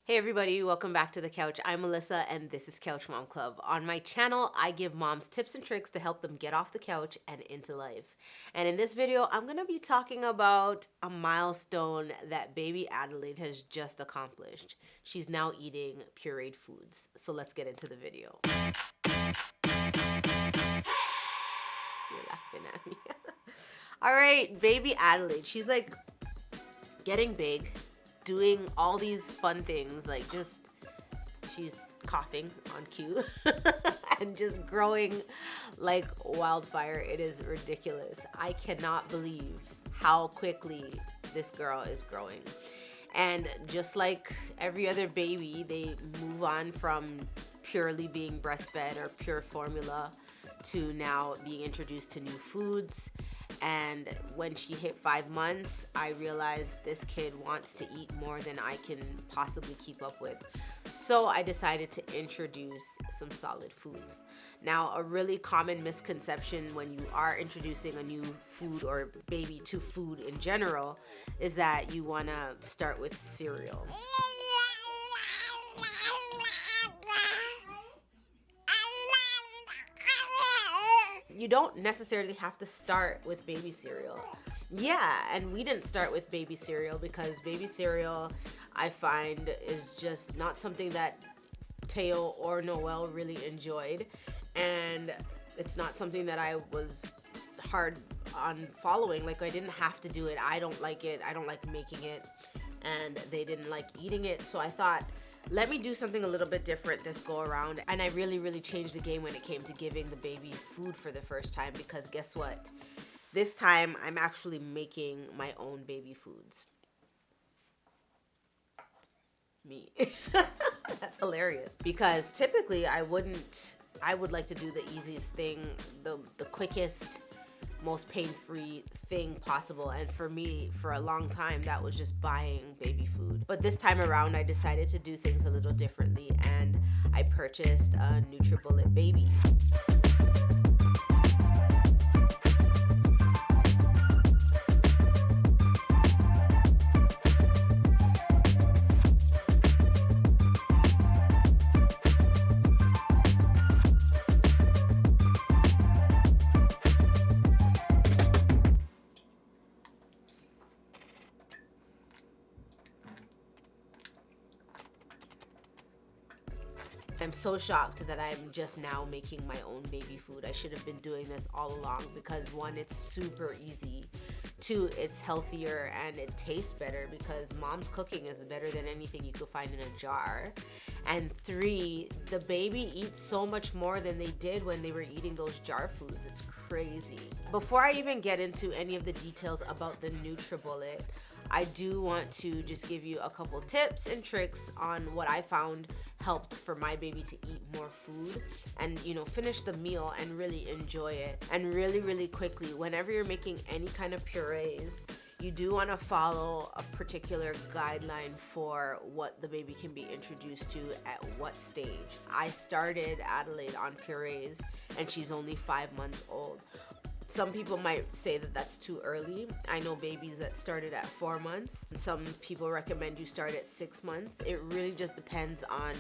Hey everybody, welcome back to the couch. I'm Melissa and this is Couch Mom Club. On my channel, I give moms tips and tricks to help them get off the couch and into life. And in this video, I'm going to be talking about a milestone that baby Adelaide has just accomplished. She's now eating pureed foods. So let's get into the video. You're laughing at me. All right, baby Adelaide, she's like getting big, doing all these fun things, like she's coughing on cue and just growing like wildfire. It is ridiculous. I cannot believe how quickly this girl is growing. And just like every other baby, they move on from purely being breastfed or pure formula to now being introduced to new foods. And when she hit 5 months, I realized this kid wants to eat more than I can possibly keep up with. So I decided to introduce some solid foods. Now, a really common misconception when you are introducing a new food or baby to food in general is that you want to start with cereal. You don't necessarily have to start with baby cereal. Yeah, and we didn't start with baby cereal because baby cereal, I find, is just not something that Teo or Noel really enjoyed. And it's not something that I was hard on following. Like, I didn't have to do it. I don't like it. I don't like making it. And they didn't like eating it. So I thought, let me do something a little bit different this go around. And I really changed the game when it came to giving the baby food for the first time, because guess what? This time I'm actually making my own baby foods. Me. That's hilarious, because typically I would like to do the easiest thing, the quickest, most pain-free thing possible. And for me, for a long time, that was just buying baby food. But this time around, I decided to do things a little differently, and I purchased a Nutribullet Baby. I'm so shocked that I'm just now making my own baby food. I should have been doing this all along, because one, it's super easy. Two, it's healthier and it tastes better because mom's cooking is better than anything you could find in a jar. And three, the baby eats so much more than they did when they were eating those jar foods. It's crazy. Before I even get into any of the details about the Nutribullet, I do want to just give you a couple tips and tricks on what I found helped for my baby to eat more food and, finish the meal and really enjoy it. And really quickly, whenever you're making any kind of purees, you do want to follow a particular guideline for what the baby can be introduced to at what stage. I started Adelaide on purees and she's only 5 months old. Some people might say that that's too early. I know babies that started at 4 months. Some people recommend you start at 6 months. It really just depends on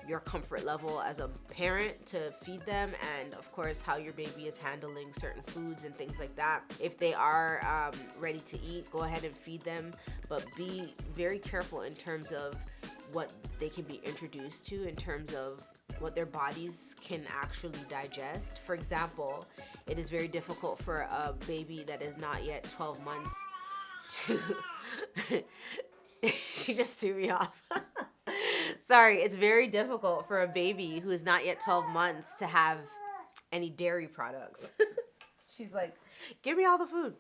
your comfort level as a parent to feed them, and of course how your baby is handling certain foods and things like that. If they are ready to eat, go ahead and feed them, but be very careful in terms of what they can be introduced to, in terms of what their bodies can actually digest. For example, it is very difficult for a baby that is not yet 12 months to she just threw me off. Sorry, it's very difficult for a baby who is not yet 12 months to have any dairy products. She's like, give me all the food.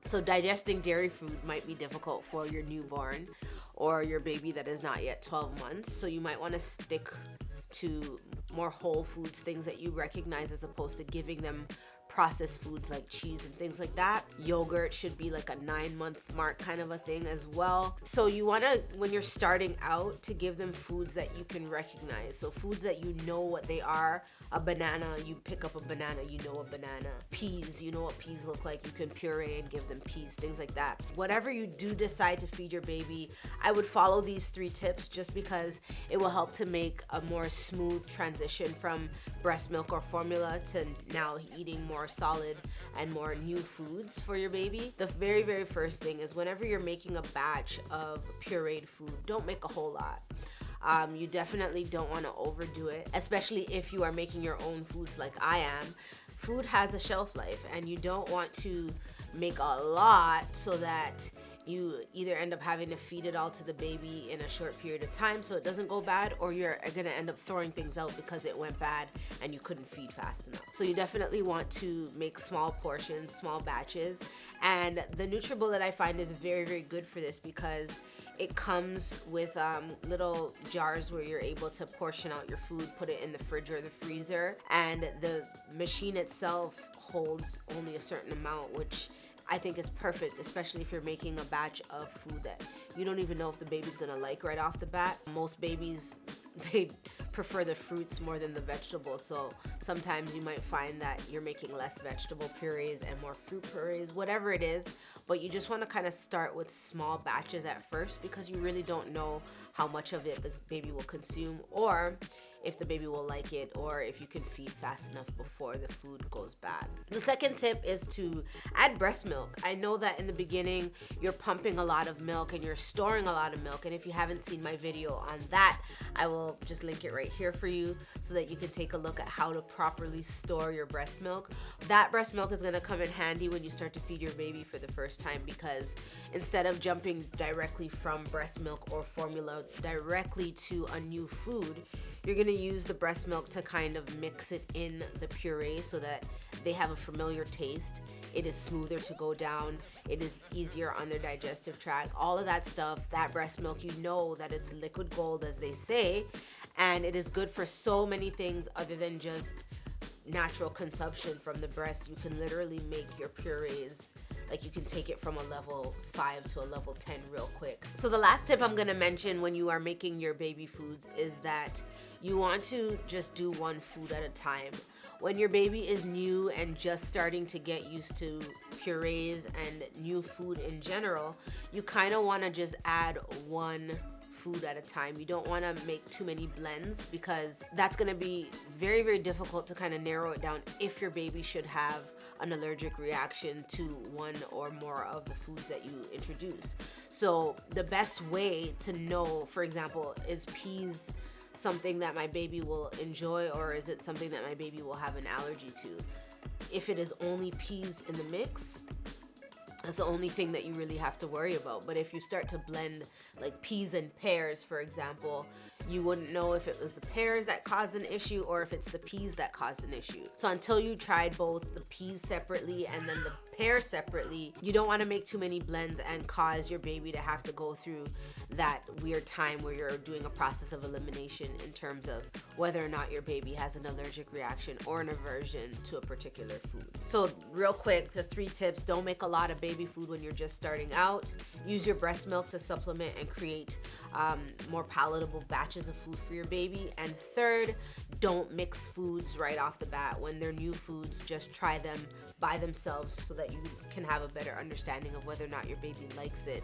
So digesting dairy food might be difficult for your newborn or your baby that is not yet 12 months. So you might want to stick to more whole foods, things that you recognize, as opposed to giving them processed foods like cheese and things like that. Yogurt should be like a 9-month mark kind of a thing as well. So you want to, when you're starting out, to give them foods that you can recognize. So foods that you know what they are. A banana, you pick up a banana, you know a banana. Peas, you know what peas look like, you can puree and give them peas, things like that. Whatever you do decide to feed your baby, I would follow these 3 tips just because it will help to make a more smooth transition from breast milk or formula to now eating more solid and more new foods for your baby. The very, very first thing is whenever you're making a batch of pureed food, don't make a whole lot. You definitely don't want to overdo it, especially if you are making your own foods like I am. Food has a shelf life, and you don't want to make a lot so that you either end up having to feed it all to the baby in a short period of time so it doesn't go bad, or you're gonna end up throwing things out because it went bad and you couldn't feed fast enough. So you definitely want to make small portions, small batches. And the Nutribullet, I find, is very, very good for this because it comes with little jars where you're able to portion out your food, put it in the fridge or the freezer, and the machine itself holds only a certain amount, which I think is perfect, especially if you're making a batch of food that you don't even know if the baby's gonna like right off the bat. Most babies, they prefer the fruits more than the vegetables, so sometimes you might find that you're making less vegetable purees and more fruit purees, whatever it is. But you just want to kind of start with small batches at first because you really don't know how much of it the baby will consume, or if the baby will like it, or if you can feed fast enough before the food goes bad. The second tip is to add breast milk. I know that in the beginning you're pumping a lot of milk and you're storing a lot of milk, and if you haven't seen my video on that, I will just link it right here for you so that you can take a look at how to properly store your breast milk. That breast milk is going to come in handy when you start to feed your baby for the first time, because instead of jumping directly from breast milk or formula directly to a new food, you're gonna use the breast milk to kind of mix it in the puree so that they have a familiar taste. It is smoother to go down. It is easier on their digestive tract. All of that stuff, that breast milk, you know that it's liquid gold, as they say, and it is good for so many things other than just natural consumption from the breast. You can literally make your purees, like you can take it from a level 5 to a level 10 real quick. So the last tip I'm gonna mention when you are making your baby foods is that you want to just do one food at a time. When your baby is new and just starting to get used to purees and new food in general, you kind of want to just add one food at a time. You don't want to make too many blends because that's going to be very, very difficult to kind of narrow it down if your baby should have an allergic reaction to one or more of the foods that you introduce. So the best way to know, for example, is peas something that my baby will enjoy, or is it something that my baby will have an allergy to? If it is only peas in the mix, that's the only thing that you really have to worry about. But if you start to blend like peas and pears, for example, you wouldn't know if it was the pears that caused an issue or if it's the peas that caused an issue. So until you tried both the peas separately and then the pears separately, you don't want to make too many blends and cause your baby to have to go through that weird time where you're doing a process of elimination in terms of whether or not your baby has an allergic reaction or an aversion to a particular food. So real quick, the 3 tips: don't make a lot of baby food when you're just starting out. Use your breast milk to supplement and create more palatable batches of food for your baby. And third, don't mix foods right off the bat. When they're new foods, just try them by themselves so that you can have a better understanding of whether or not your baby likes it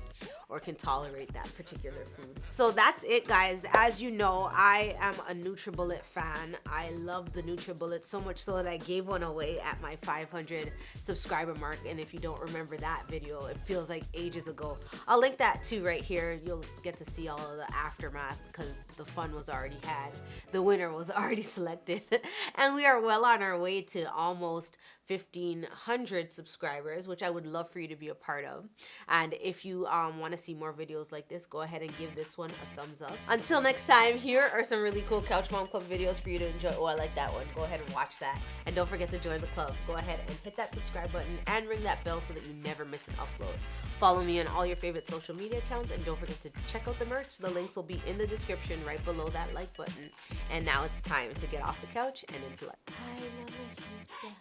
or can tolerate that particular food. So that's it, guys. As you know, I am a Nutribullet fan. I love the Nutribullet so much so that I gave one away at my 500 subscriber mark. And if you don't remember that video, it feels like ages ago. I'll link that too right here. You'll get to see all of the aftermath because the fun was already had. The winner was already selected. And we are well on our way to almost 1,500 subscribers, which I would love for you to be a part of. And if you want to see more videos like this, go ahead and give this one a thumbs up. Until next time, here are some really cool Couch Mom Club videos for you to enjoy. Oh, I like that one. Go ahead and watch that. And don't forget to join the club. Go ahead and hit that subscribe button and ring that bell so that you never miss an upload. Follow me on all your favorite social media accounts, and don't forget to check out the merch. The links will be in the description right below that like button. And now it's time to get off the couch and into life.